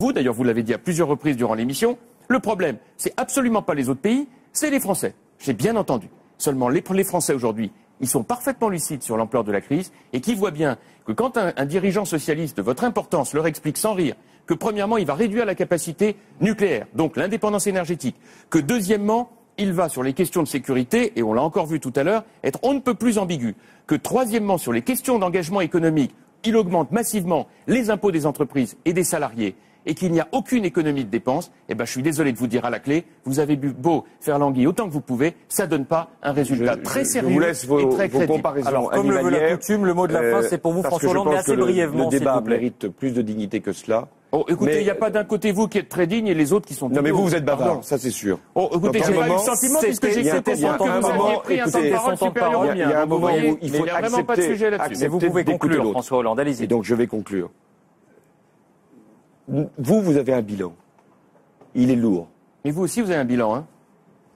vous. D'ailleurs, vous l'avez dit à plusieurs reprises durant l'émission. Le problème, c'est absolument pas les autres pays, c'est les Français. J'ai bien entendu. Seulement, les Français aujourd'hui, ils sont parfaitement lucides sur l'ampleur de la crise et qui voient bien que quand un dirigeant socialiste de votre importance leur explique sans rire que premièrement, il va réduire la capacité nucléaire, donc l'indépendance énergétique, que deuxièmement, il va sur les questions de sécurité, et on l'a encore vu tout à l'heure, être on ne peut plus ambigu, que troisièmement, sur les questions d'engagement économique, il augmente massivement les impôts des entreprises et des salariés, et qu'il n'y a aucune économie de dépenses, eh ben, je suis désolé de vous dire à la clé, vous avez beau faire l'anguille autant que vous pouvez, ça ne donne pas un résultat très sérieux et très crédible. Alors, comme le veut la coutume, le mot de la fin, c'est pour vous, François Hollande, mais assez brièvement, le débat mérite plus de dignité que cela. Oh, écoutez, il n'y a pas d'un côté vous qui êtes très digne et les autres qui sont... Non, mais vous êtes bavard, ça c'est sûr. Oh, écoutez, j'ai pas eu le sentiment, puisque j'ai écouté son temps, vous aviez pris un temps de parole supérieur au mien. Il y a un moment où il faut vraiment pas de sujet là-dessus. accepter Vous pouvez conclure, François Hollande, allez-y. Et donc je vais conclure. Vous avez un bilan. Il est lourd. Mais vous aussi, vous avez un bilan, hein.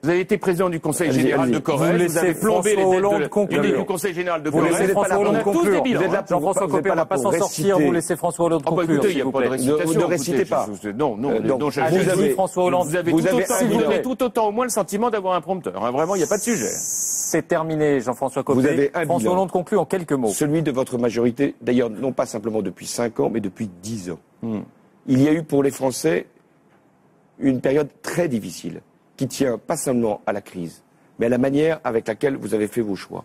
Vous avez été président du Conseil général de Corrèze, vous vous avez plombé les dettes du Conseil général de Corrèze. Vous laissez François Hollande conclure. Jean-François Copé, on ne va pas s'en sortir, vous laissez François Hollande conclure. Écoutez, il n'y a pas de récitation. Ne récitez pas. Non, vous avez François Hollande. Vous avez tout autant au moins le sentiment d'avoir un prompteur. Vraiment, il n'y a pas de sujet. C'est terminé, Jean-François Copé. Vous avez un François bilan. Hollande conclut en quelques mots. Celui de votre majorité, d'ailleurs, non pas simplement depuis 5 ans, mais depuis 10 ans. Il y a eu pour les Français une période très difficile, qui tient pas seulement à la crise, mais à la manière avec laquelle vous avez fait vos choix.